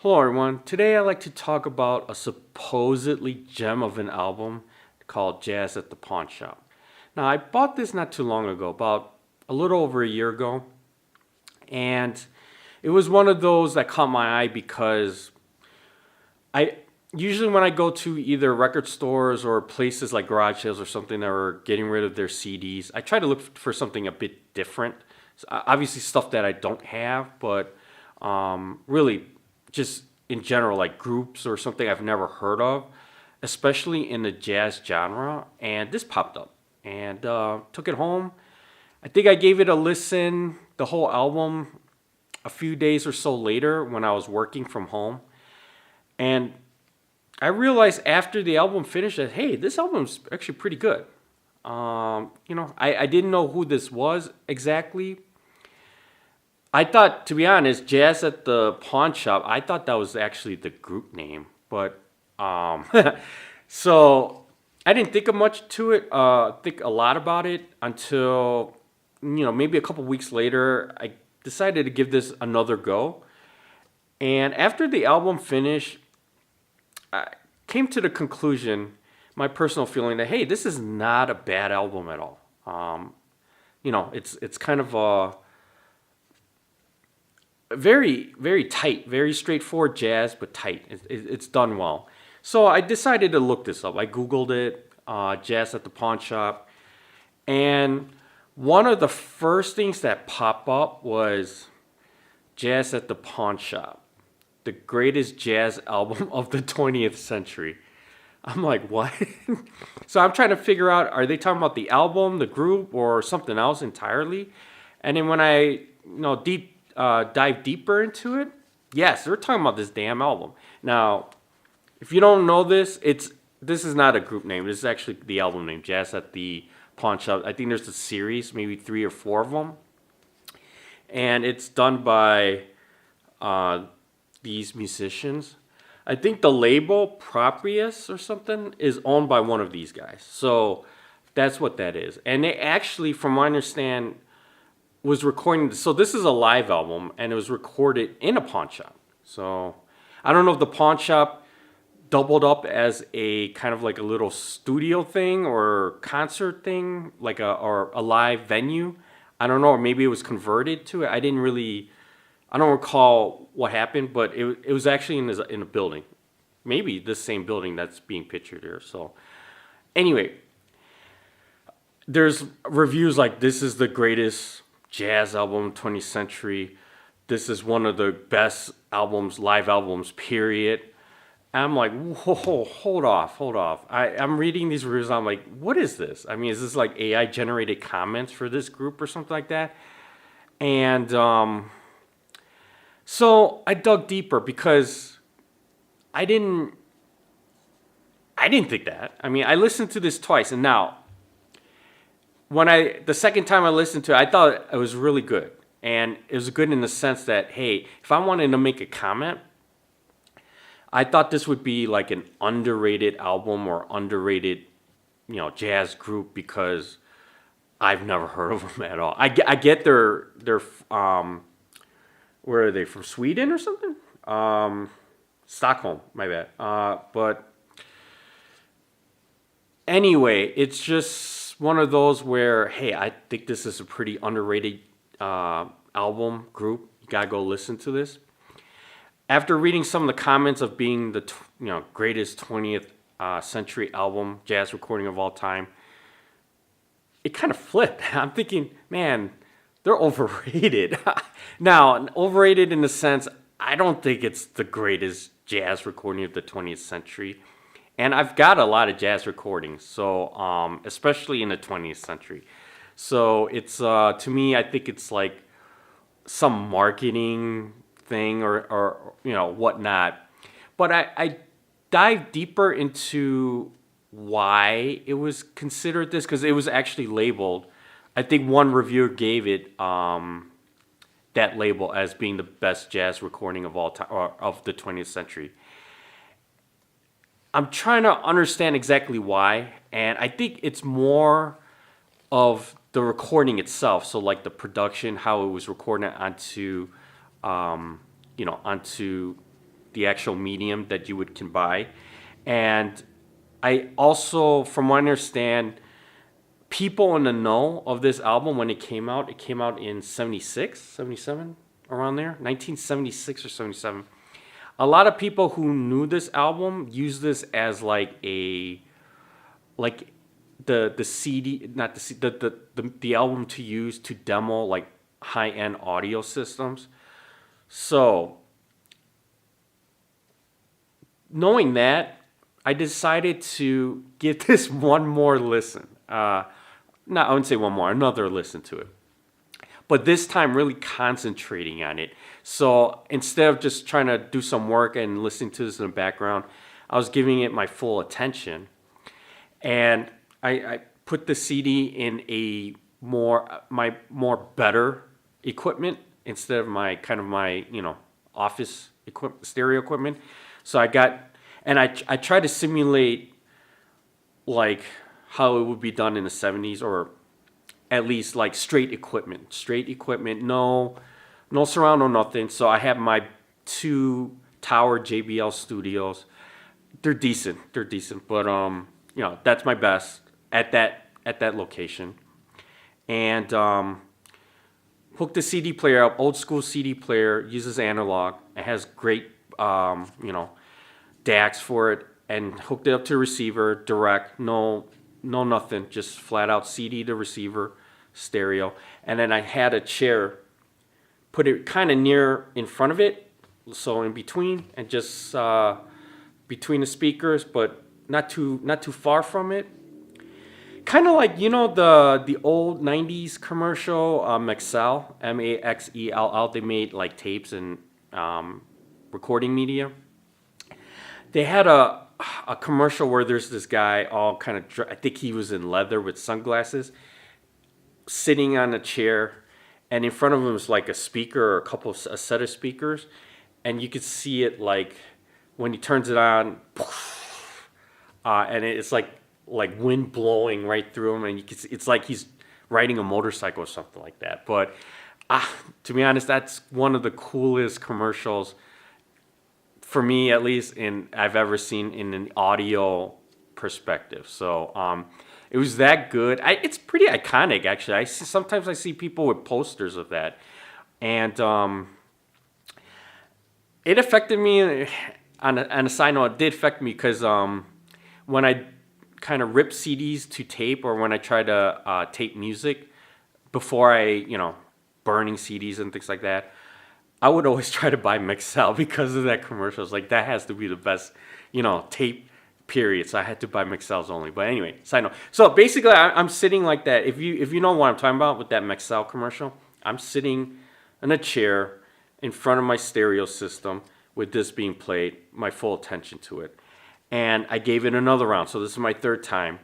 Hello, everyone. Today I'd like to talk about a supposedly gem of an album called Jazz at the Pawnshop. Now, I bought this not too long ago, about a little over a year ago, and it was one of those that caught my eye because I usually when I go to either record stores or places like garage sales or something that are getting rid of their CDs, I try to look for something a bit different. So, obviously, stuff that I don't have, but really just in general, like groups or something I've never heard of, especially in the jazz genre. And this popped up and took it home. I think I gave it a listen, the whole album, a few days or so later when I was working from home. And I realized after the album finished that, hey, this album's actually pretty good. I didn't know who this was exactly. I thought, to be honest, Jazz at the Pawn Shop, I thought that was actually the group name. But, so I didn't think of much to it, think a lot about it until, maybe a couple weeks later, I decided to give this another go. And after the album finished, I came to the conclusion, my personal feeling that, hey, this is not a bad album at all. It's kind of a very, very tight, very straightforward jazz, but tight. It's done well. So I decided to look this up. I Googled it, Jazz at the Pawn Shop. And one of the first things that popped up was Jazz at the Pawn Shop, the greatest jazz album of the 20th century. I'm like, what? So I'm trying to figure out, are they talking about the album, the group, or something else entirely? And then when I, dive deeper into it, yes, they're talking about this damn album. Now, if you don't know this, this is not a group name. This is actually the album name, Jazz at the Pawn Shop. I think there's a series, maybe 3 or 4 of them. And it's done by these musicians. I think the label Proprius or something is owned by one of these guys. So that's what that is. And they actually, from what I understand, was recording. So this is a live album, and it was recorded in a pawn shop. So I don't know if the pawn shop doubled up as a kind of like a little studio thing or concert thing, like or a live venue. I don't know, or maybe it was converted to it. I don't recall what happened, but it was actually in a building. Maybe the same building that's being pictured here. So anyway, there's reviews like this is the greatest jazz album 20th century. This is one of the best albums, live albums, period. And I'm like, whoa, hold off. I'm reading these reviews. I'm like, what is this? I mean, is this like AI generated comments for this group or something like that? And so I dug deeper because I didn't think that. I mean, I listened to this twice, and now the second time I listened to it, I thought it was really good. And it was good in the sense that, hey, if I wanted to make a comment, I thought this would be like an underrated album or underrated, jazz group because I've never heard of them at all. I get they're where are they, from Sweden or something? Stockholm, my bad. But anyway, it's just one of those where, hey, I think this is a pretty underrated album group. You gotta go listen to this. After reading some of the comments of being the greatest 20th century album, jazz recording of all time, it kind of flipped. I'm thinking, man, they're overrated. Now, overrated in the sense, I don't think it's the greatest jazz recording of the 20th century. And I've got a lot of jazz recordings, so especially in the 20th century. So it's, to me, I think it's like some marketing thing or whatnot. But I dive deeper into why it was considered this, because it was actually labeled. I think one reviewer gave it that label as being the best jazz recording of all time, or of the 20th century. I'm trying to understand exactly why, and I think it's more of the recording itself. So like the production, how it was recorded onto the actual medium that you can buy. And I also, from what I understand, people in the know of this album when it came out in 76, 77, around there, 1976 or 77. A lot of people who knew this album used this as like the CD, not the the album to use to demo like high-end audio systems. So, knowing that, I decided to give this one more listen. No, I wouldn't say one more, another listen to it. But this time, really concentrating on it. So instead of just trying to do some work and listening to this in the background, I was giving it my full attention. And I put the CD in my more better equipment instead of my office stereo equipment. So I tried to simulate like how it would be done in the 70s, or at least like straight equipment, no surround, no nothing. So I have my 2 tower JBL studios. They're decent, but that's my best at that location. And hooked the CD player up, old school CD player, uses analog. It has great DACs for it, and hooked it up to the receiver direct, no nothing, just flat out CD to receiver, stereo. And then I had a chair, put it kind of near in front of it, so in between, and just between the speakers, but not too far from it. Kind of like the old 90s commercial, Maxell, Maxell. They made like tapes and recording media. They had a commercial where there's this guy all kind of, I think he was in leather with sunglasses, sitting on a chair, and in front of him was like a speaker or a set of speakers, and you could see it like when he turns it on, and it's like wind blowing right through him, and it's like he's riding a motorcycle or something like that. But to be honest, that's one of the coolest commercials, for me at least, I've ever seen in an audio perspective. So it was that good. It's pretty iconic, actually. Sometimes I see people with posters of that, and it affected me. On a side note, it did affect me because when I kind of rip CDs to tape, or when I try to tape music before burning CDs and things like that, I would always try to buy Maxell because of that commercial. It's like, that has to be the best, tape, period. So I had to buy Maxells only. But anyway, side note. So basically, I'm sitting like that. If you know what I'm talking about with that Maxell commercial, I'm sitting in a chair in front of my stereo system with this being played, my full attention to it. And I gave it another round. So this is my 3rd time.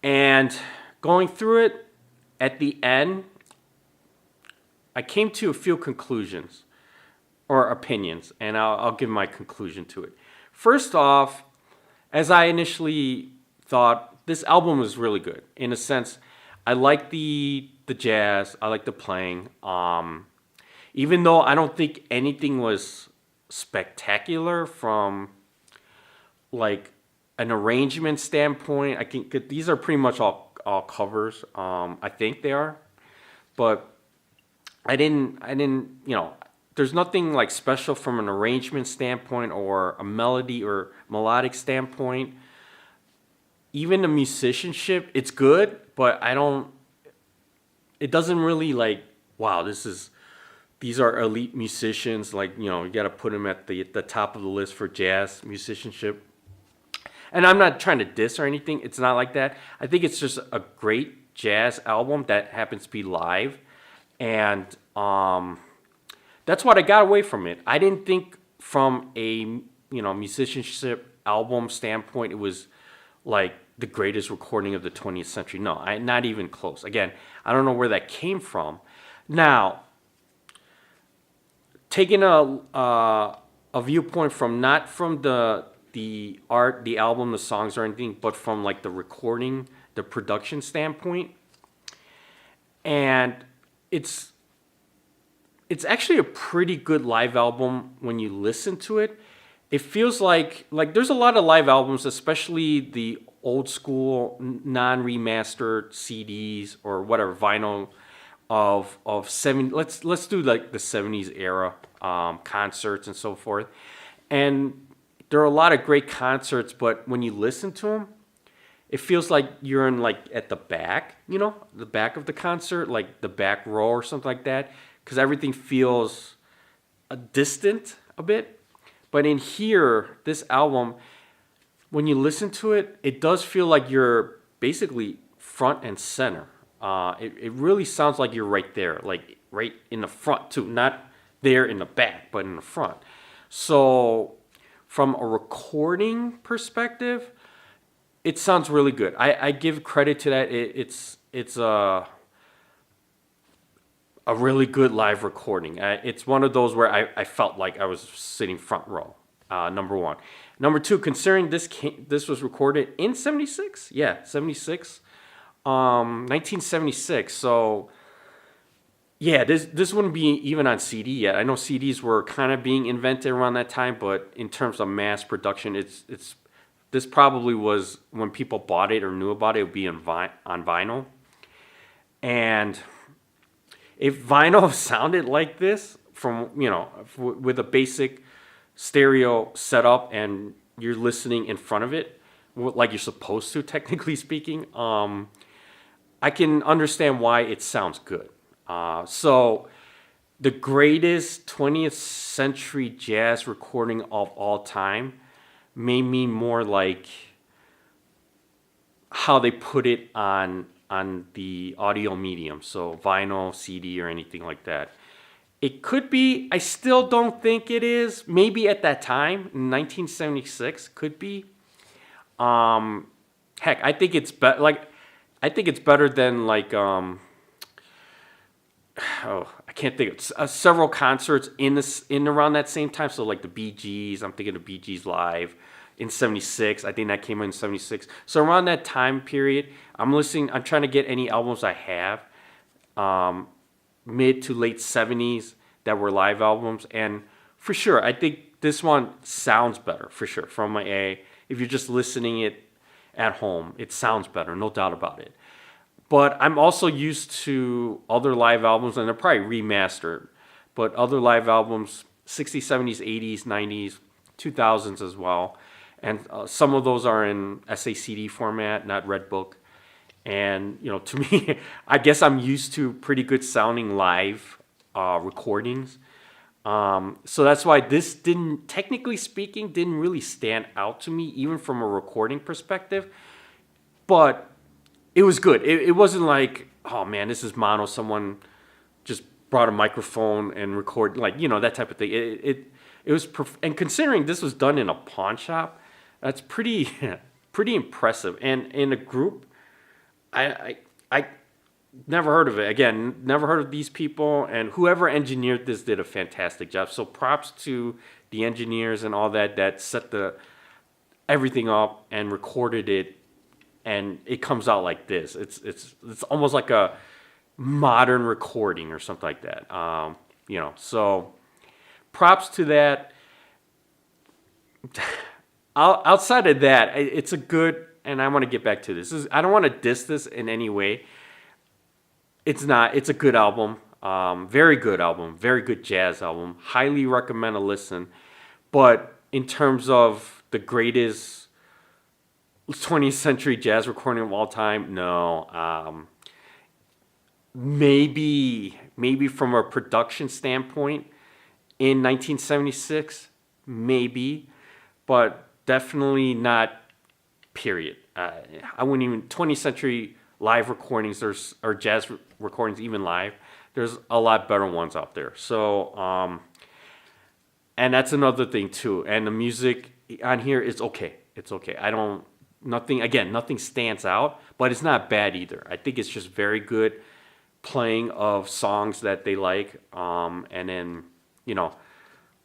And going through it, at the end, I came to a few conclusions or opinions, and I'll give my conclusion to it. First off, as I initially thought, this album was really good. In a sense, I like the jazz, I like the playing. Even though I don't think anything was spectacular from like an arrangement standpoint, I think these are pretty much all covers. I think they are, but I didn't, there's nothing like special from an arrangement standpoint or a melody or melodic standpoint. Even the musicianship, it's good, but it doesn't really like, wow, these are elite musicians. Like, you got to put them at the top of the list for jazz musicianship. And I'm not trying to diss or anything. It's not like that. I think it's just a great jazz album that happens to be live. And that's what I got away from it. I didn't think from a musicianship album standpoint it was like the greatest recording of the 20th century. No, not even close. Again, I don't know where that came from. Now, taking a viewpoint from not from the art, the album, the songs or anything, but from like the recording, the production standpoint. And it's it's actually a pretty good live album when you listen to it. It feels like there's a lot of live albums, especially the old school non-remastered CDs or whatever vinyl of 70. Let's do like the 70s era concerts and so forth. And there are a lot of great concerts, but when you listen to them, it feels like you're in like at the back, the back of the concert, like the back row or something like that, because everything feels distant a bit. But in here, this album, when you listen to it, it does feel like you're basically front and center. It really sounds like you're right there, like right in the front too, not there in the back, but in the front. So from a recording perspective, it sounds really good. I give credit to that. It's a really good live recording. It's one of those where I felt like I was sitting front row. Number one. Number two, considering this was recorded in 76, yeah, 76, 1976. So yeah, this wouldn't be even on CD yet. I know CDs were kind of being invented around that time, but in terms of mass production, this probably was when people bought it or knew about it. It would be on vinyl, and if vinyl sounded like this from with a basic stereo setup and you're listening in front of it like you're supposed to, technically speaking, I can understand why it sounds good. So the greatest 20th century jazz recording of all time may mean more like how they put it on the audio medium, so vinyl, CD, or anything like that. It could be. I still don't think it is. Maybe at that time, 1976, could be. Heck, I think it's I think it's better than I can't think of several concerts in around that same time. So like the Bee Gees, I'm thinking of Bee Gees live in 76. I think that came in 76. So around that time period, I'm trying to get any albums I have mid to late 70s that were live albums, and for sure I think this one sounds better for sure. If you're just listening it at home, it sounds better, no doubt about it. But I'm also used to other live albums, and they're probably remastered, but other live albums, 60s, 70s, 80s, 90s, 2000s as well. And some of those are in SACD format, not Red Book. And, to me, I guess I'm used to pretty good sounding live recordings. So that's why this technically speaking, didn't really stand out to me, even from a recording perspective. But it was good. It wasn't like, oh man, this is mono. Someone just brought a microphone and recorded, that type of thing. It was, and considering this was done in a pawn shop, that's pretty impressive. And in a group, I never heard of it. Again, never heard of these people, and whoever engineered this did a fantastic job. So props to the engineers and all that set everything up and recorded it, and it comes out like this. It's almost like a modern recording or something like that. So props to that. Outside of that, it's a good, and I want to get back to this. I don't want to diss this in any way. It's not. It's a good album. Very good album. Very good jazz album. Highly recommend a listen. But in terms of the greatest 20th century jazz recording of all time, no. Maybe from a production standpoint in 1976, maybe, but definitely not. Period. I wouldn't even 20th century live recordings or jazz recordings even live. There's a lot better ones out there. So and that's another thing too. And the music on here is okay. It's okay. Nothing stands out, but it's not bad either. I think it's just very good playing of songs that they like. And then,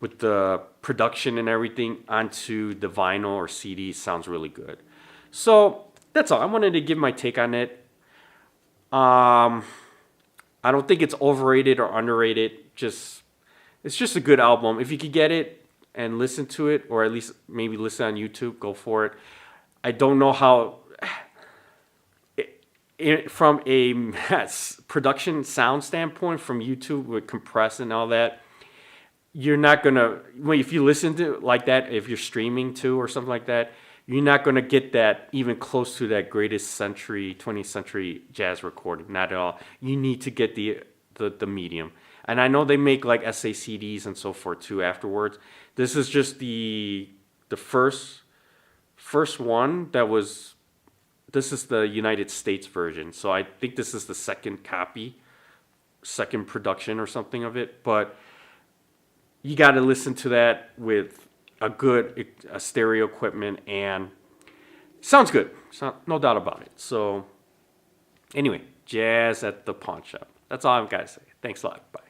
with the production and everything onto the vinyl or CD, sounds really good. So that's all. I wanted to give my take on it. I don't think it's overrated or underrated. It's just a good album. If you could get it and listen to it, or at least maybe listen on YouTube, go for it. I don't know how, from a production sound standpoint, from YouTube with compress and all that, you're not gonna. Well, if you listen to it like that, if you're streaming too or something like that, you're not gonna get that even close to that greatest century, 20th century jazz recording. Not at all. You need to get the medium. And I know they make like SACDs and so forth too afterwards. This is just the first one that was. This is the United States version, so I think this is the second copy, second production or something of it. But you got to listen to that with a stereo equipment, and sounds good. No doubt about it. So anyway, jazz at the pawn shop. That's all I've got to say. Thanks a lot. Bye.